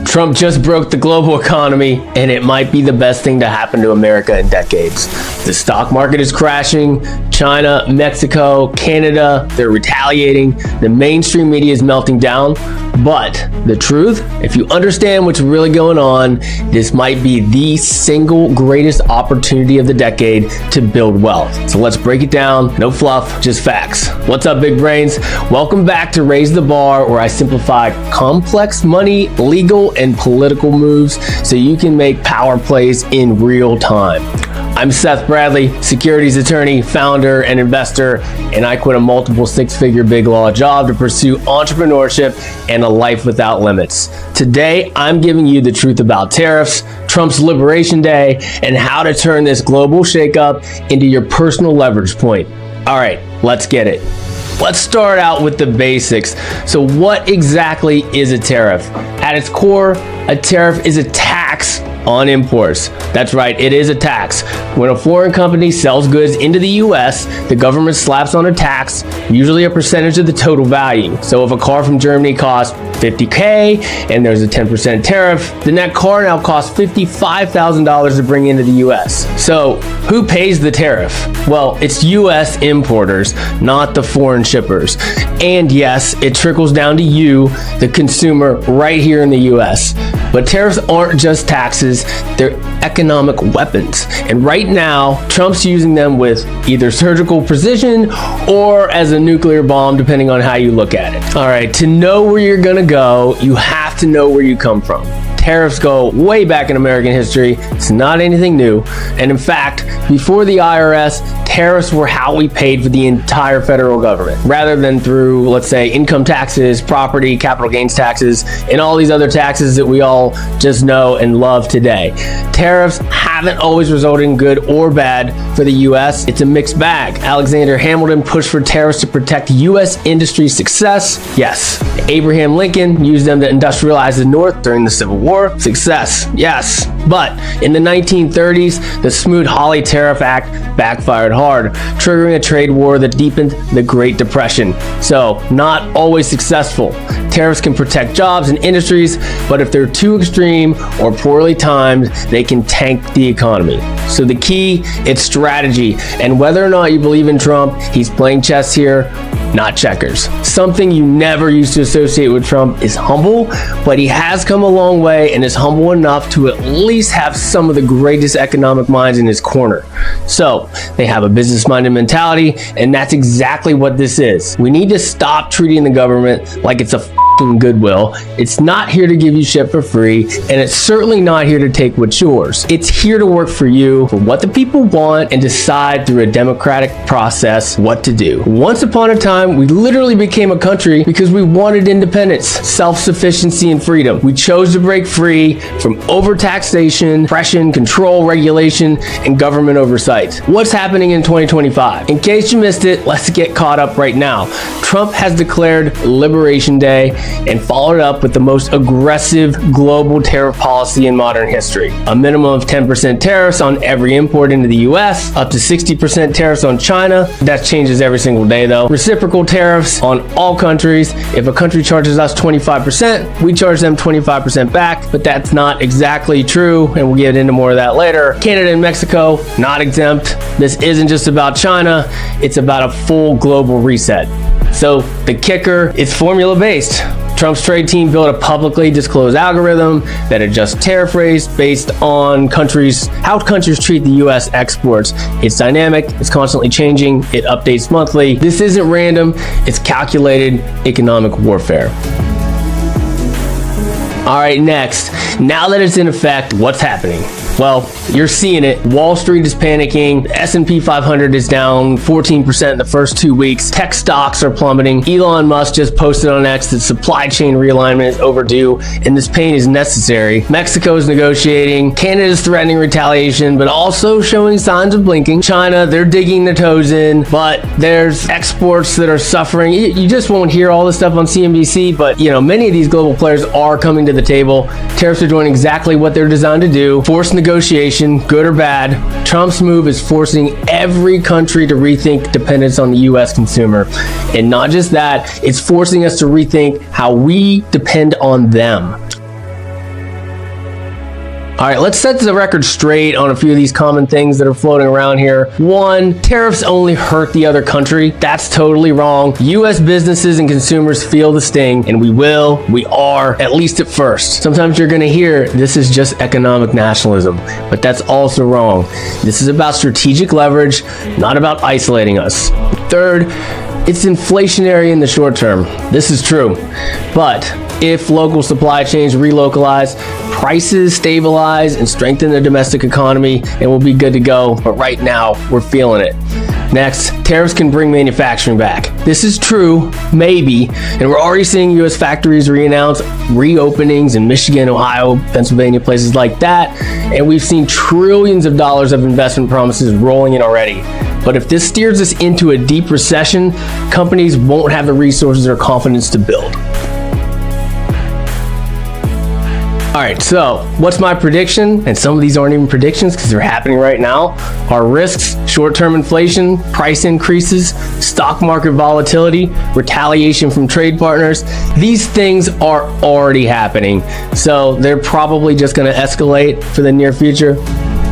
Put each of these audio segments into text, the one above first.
Trump just broke the global economy, and it might be the best thing to happen to America in decades. The stock market is crashing. China, Mexico, Canada, they're retaliating. The mainstream media is melting down. But the truth, if you understand what's really going on, this might be the single greatest opportunity of the decade to build wealth. So let's break it down. No fluff, just facts. What's up, big brains? Welcome back to Raise the Bar, where I simplify complex money, legal, and political moves so you can make power plays in real time. I'm Seth Bradley, securities attorney, founder, and investor, and I quit a multiple six-figure big law job to pursue entrepreneurship and a life without limits. Today, I'm giving you the truth about tariffs, Trump's Liberation Day, and how to turn this global shakeup into your personal leverage point. All right, let's get it. Let's start out with the basics. So what exactly is a tariff? At its core, a tariff is a tax on imports. That's right, it is a tax. When a foreign company sells goods into the US, the government slaps on a tax, usually a percentage of the total value. So if a car from Germany costs $50K and there's a 10% tariff, then that car now costs $55,000 to bring into the US. So who pays the tariff? Well, it's US importers, not the foreign shippers. And yes, it trickles down to you, the consumer, right here in the US. But tariffs aren't just taxes, they're economic weapons. And right now, Trump's using them with either surgical precision or as a nuclear bomb, depending on how you look at it. All right, to know where you're gonna go, you have to know where you come from. Tariffs go way back in American history. It's not anything new. And in fact, before the IRS, tariffs were how we paid for the entire federal government, rather than through, let's say, income taxes, property, capital gains taxes, and all these other taxes that we all just know and love today. Tariffs haven't always resulted in good or bad for the US. It's a mixed bag. Alexander Hamilton pushed for tariffs to protect US industry success. Yes. Abraham Lincoln used them to industrialize the North during the Civil War. Success. Yes. But in the 1930s, the Smoot-Hawley Tariff Act backfired hard, triggering a trade war that deepened the Great Depression. So, not always successful. Tariffs can protect jobs and industries, but if they're too extreme or poorly timed, they can tank the economy. So the key, it's strategy. And whether or not you believe in Trump, he's playing chess here, not checkers. Something you never used to associate with Trump is humble, but he has come a long way and is humble enough to at least have some of the greatest economic minds in his corner. So they have a business-minded mentality, and that's exactly what this is. We need to stop treating the government like it's a Goodwill. It's not here to give you shit for free, and it's certainly not here to take what's yours. It's here to work for you, for what the people want, and decide through a democratic process what to do. Once upon a time, we literally became a country because we wanted independence, self-sufficiency, and freedom. We chose to break free from overtaxation, oppression, control, regulation, and government oversight. What's happening in 2025? In case you missed it, let's get caught up right now. Trump has declared Liberation Day and followed up with the most aggressive global tariff policy in modern history. A minimum of 10% tariffs on every import into the US, up to 60% tariffs on China. That changes every single day though. Reciprocal tariffs on all countries. If a country charges us 25%, we charge them 25% back, but that's not exactly true, and we'll get into more of that later. Canada and Mexico, not exempt. This isn't just about China, it's about a full global reset. So the kicker, it's formula-based. Trump's trade team built a publicly disclosed algorithm that adjusts tariff rates based on how countries treat the US exports. It's dynamic, it's constantly changing, it updates monthly. This isn't random, it's calculated economic warfare. All right, next, now that it's in effect, what's happening? Well, you're seeing it. Wall Street is panicking. The S&P 500 is down 14% in the first 2 weeks. Tech stocks are plummeting. Elon Musk just posted on X that supply chain realignment is overdue, and this pain is necessary. Mexico is negotiating. Canada is threatening retaliation, but also showing signs of blinking. China, they're digging their toes in, but there's exports that are suffering. You just won't hear all this stuff on CNBC, but many of these global players are coming to the table. Tariffs are doing exactly what they're designed to do. Force negotiation, good or bad. Trump's move is forcing every country to rethink dependence on the US consumer. And not just that, it's forcing us to rethink how we depend on them. All right, let's set the record straight on a few of these common things that are floating around here. One, tariffs only hurt the other country. That's totally wrong. U.S. businesses and consumers feel the sting, and we are, at least at first. Sometimes you're gonna hear this is just economic nationalism, but that's also wrong. This is about strategic leverage, not about isolating us. Third, it's inflationary in the short term. This is true, but if local supply chains relocalize, prices stabilize and strengthen the domestic economy, and we'll be good to go. But right now, we're feeling it. Next, tariffs can bring manufacturing back. This is true, maybe, and we're already seeing U.S. factories reannounce reopenings in Michigan, Ohio, Pennsylvania, places like that, and we've seen trillions of dollars of investment promises rolling in already. But if this steers us into a deep recession, companies won't have the resources or confidence to build. All right, so what's my prediction? And some of these aren't even predictions because they're happening right now. Our risks: short-term inflation, price increases, stock market volatility, retaliation from trade partners. These things are already happening. So they're probably just gonna escalate for the near future.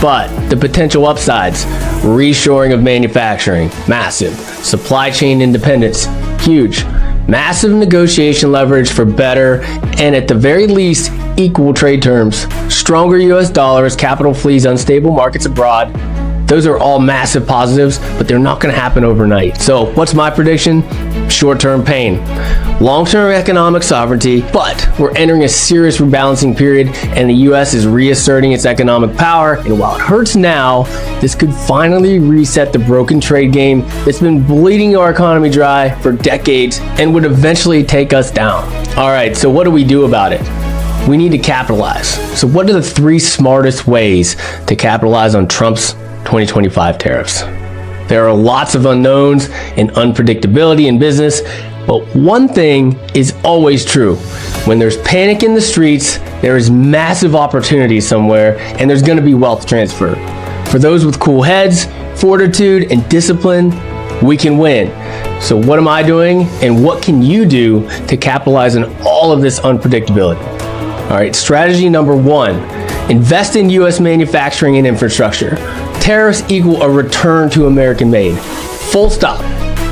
But the potential upsides: reshoring of manufacturing, massive. Supply chain independence, huge. Massive negotiation leverage for better and, at the very least, equal trade terms. Stronger US dollars, capital flees, unstable markets abroad. Those are all massive positives, but they're not going to happen overnight. So what's my prediction? Short-term pain. Long-term economic sovereignty, but we're entering a serious rebalancing period, and the US is reasserting its economic power. And while it hurts now, this could finally reset the broken trade game that's been bleeding our economy dry for decades and would eventually take us down. All right, so what do we do about it? We need to capitalize. So what are the 3 smartest ways to capitalize on Trump's 2025 tariffs? There are lots of unknowns and unpredictability in business, but one thing is always true. When there's panic in the streets, there is massive opportunity somewhere, and there's going to be wealth transfer. For those with cool heads, fortitude, and discipline, we can win. So what am I doing, and what can you do to capitalize on all of this unpredictability? All right, strategy number 1, invest in U.S. manufacturing and infrastructure. Tariffs equal a return to American made. Full stop.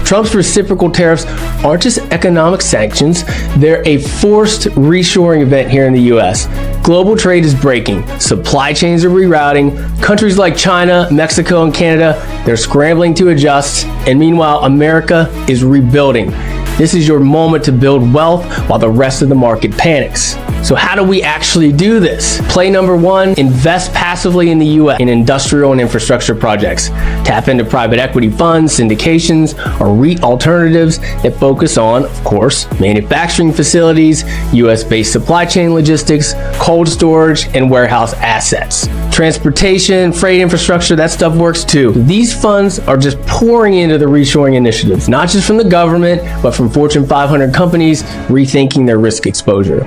Trump's reciprocal tariffs aren't just economic sanctions, they're a forced reshoring event here in the US. Global trade is breaking, supply chains are rerouting, countries like China, Mexico, and Canada, they're scrambling to adjust, and meanwhile, America is rebuilding. This is your moment to build wealth while the rest of the market panics. So how do we actually do this? Play number 1, invest passively in the US in industrial and infrastructure projects. Tap into private equity funds, syndications, or REIT alternatives that focus on, of course, manufacturing facilities, US-based supply chain logistics, cold storage, and warehouse assets. Transportation, freight infrastructure, that stuff works too. These funds are just pouring into the reshoring initiatives, not just from the government, but from Fortune 500 companies rethinking their risk exposure.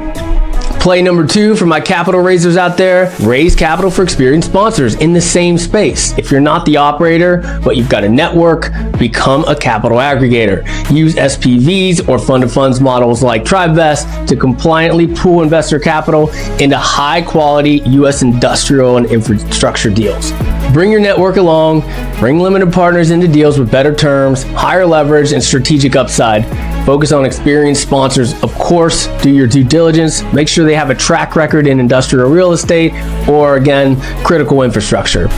Play number 2 for my capital raisers out there: raise capital for experienced sponsors in the same space. If you're not the operator, but you've got a network, become a capital aggregator. Use SPVs or fund of funds models like TribeVest to compliantly pool investor capital into high quality US industrial and infrastructure deals. Bring your network along, bring limited partners into deals with better terms, higher leverage, and strategic upside. Focus on experienced sponsors. Of course, do your due diligence. Make sure they have a track record in industrial real estate or, again, critical infrastructure.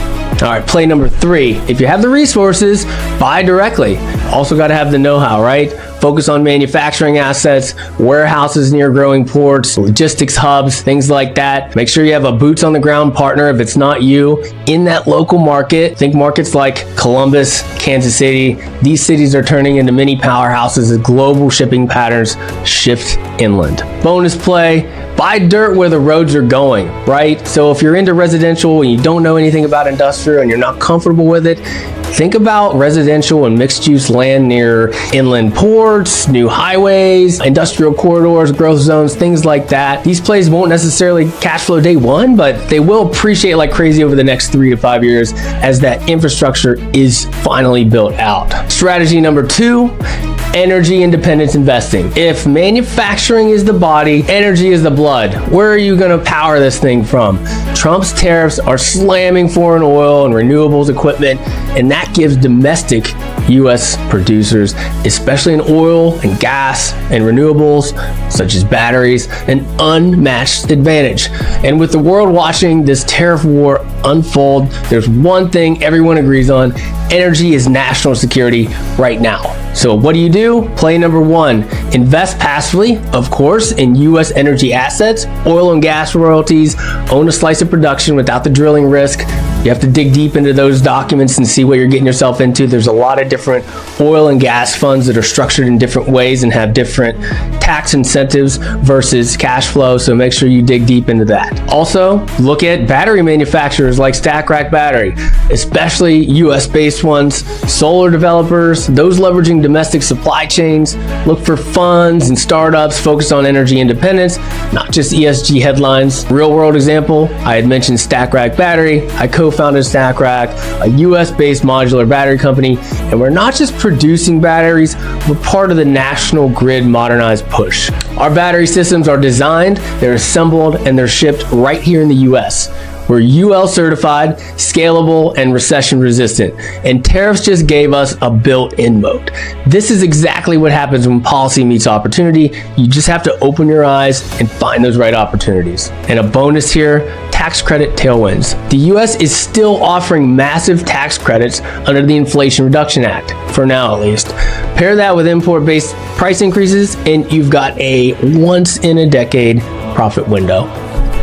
All right, play number 3. If you have the resources, buy directly. Also got to have the know-how, right? Focus on manufacturing assets, warehouses near growing ports, logistics hubs, things like that. Make sure you have a boots on the ground partner if it's not you in that local market. Think markets like Columbus, Kansas City. These cities are turning into mini powerhouses as global shipping patterns shift inland. Bonus play: buy dirt where the roads are going, right? So if you're into residential and you don't know anything about industrial and you're not comfortable with it, think about residential and mixed-use land near inland ports, new highways, industrial corridors, growth zones, things like that. These plays won't necessarily cash flow day 1, but they will appreciate like crazy over the next 3 to 5 years as that infrastructure is finally built out. Strategy number 2, energy independence investing. If manufacturing is the body, energy is the blood, where are you going to power this thing from? Trump's tariffs are slamming foreign oil and renewables equipment, and that gives domestic U.S. producers, especially in oil and gas and renewables, such as batteries, an unmatched advantage. And with the world watching this tariff war unfold, there's one thing everyone agrees on: energy is national security right now. So what do? Play number one, invest passively, of course, in U.S. energy assets, oil and gas royalties, own a slice of production without the drilling risk. You have to dig deep into those documents and see what you're getting yourself into. There's a lot of different oil and gas funds that are structured in different ways and have different tax incentives versus cash flow, so make sure you dig deep into that. Also, look at battery manufacturers like Stack Rack Battery, especially US-based ones, solar developers, those leveraging domestic supply chains. Look for funds and startups focused on energy independence, not just ESG headlines. Real world example, I had mentioned Stack Rack Battery. I co-founded Stack Rack, a US-based modular battery company, and we're not just producing batteries, we're part of the national grid modernized push. Our battery systems are designed, they're assembled, and they're shipped right here in the US. We're UL certified, scalable, and recession resistant. And tariffs just gave us a built-in moat. This is exactly what happens when policy meets opportunity. You just have to open your eyes and find those right opportunities. And a bonus here, tax credit tailwinds. The US is still offering massive tax credits under the Inflation Reduction Act, for now at least. Pair that with import-based price increases, and you've got a once-in-a-decade profit window.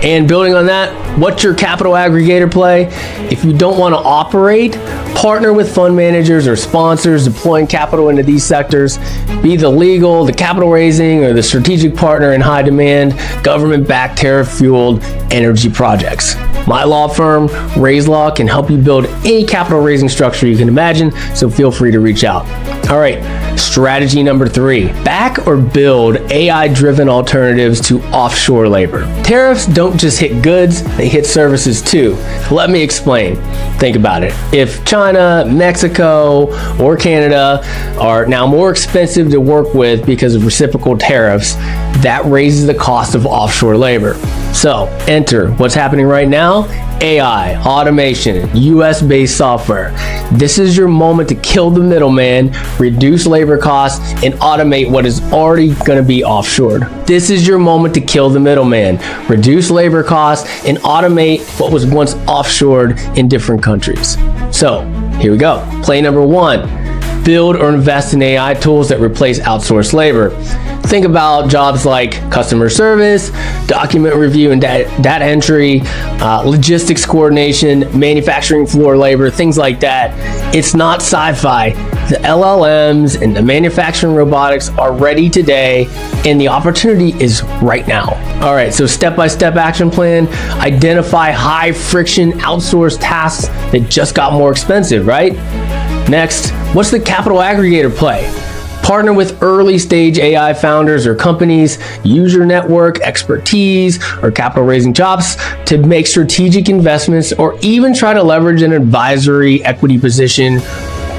And building on that, what's your capital aggregator play? If you don't want to operate, partner with fund managers or sponsors deploying capital into these sectors. Be the legal, the capital raising, or the strategic partner in high demand, government-backed, tariff-fueled energy projects. My law firm, Raise Law, can help you build any capital raising structure you can imagine, so feel free to reach out. All right, strategy number 3, back or build AI-driven alternatives to offshore labor. Tariffs don't just hit goods, they hit services too. Let me explain. Think about it. If China, Mexico, or Canada are now more expensive to work with because of reciprocal tariffs, that raises the cost of offshore labor. So enter what's happening right now: AI, automation, US-based software. This is your moment to kill the middleman, reduce labor costs, and automate what is already going to be offshored. This is your moment to kill the middleman, reduce labor costs, and automate what was once offshored in different countries. So here we go. Play number 1, build or invest in AI tools that replace outsourced labor. Think about jobs like customer service, document review and data entry, logistics coordination, manufacturing floor labor, things like that. It's not sci-fi. The LLMs and the manufacturing robotics are ready today, and the opportunity is right now. All right, so step-by-step action plan. Identify high-friction outsourced tasks that just got more expensive, right? Next, what's the capital aggregator play? Partner with early stage AI founders or companies, use your network, expertise, or capital raising chops to make strategic investments, or even try to leverage an advisory equity position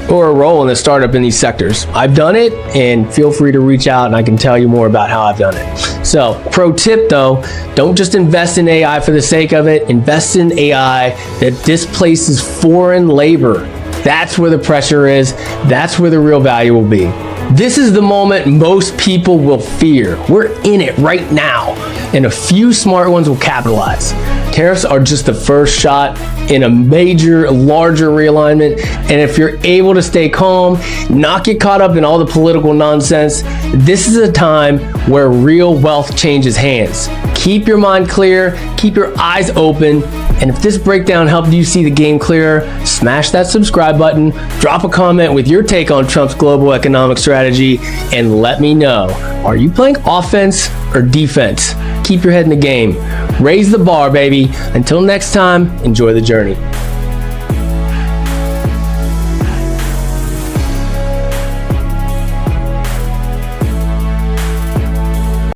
or a role in the startup in these sectors. I've done it, and feel free to reach out and I can tell you more about how I've done it. So, pro tip though, don't just invest in AI for the sake of it. Invest in AI that displaces foreign labor. That's where the pressure is. That's where the real value will be. This is the moment most people will fear. We're in it right now, and a few smart ones will capitalize. Tariffs are just the first shot in a major, larger realignment, and if you're able to stay calm, not get caught up in all the political nonsense, this is a time where real wealth changes hands. Keep your mind clear, keep your eyes open, and if this breakdown helped you see the game clearer, smash that subscribe button, drop a comment with your take on Trump's global economic strategy, and let me know, are you playing offense or defense? Keep your head in the game. Raise the bar, baby. Until next time, enjoy the journey.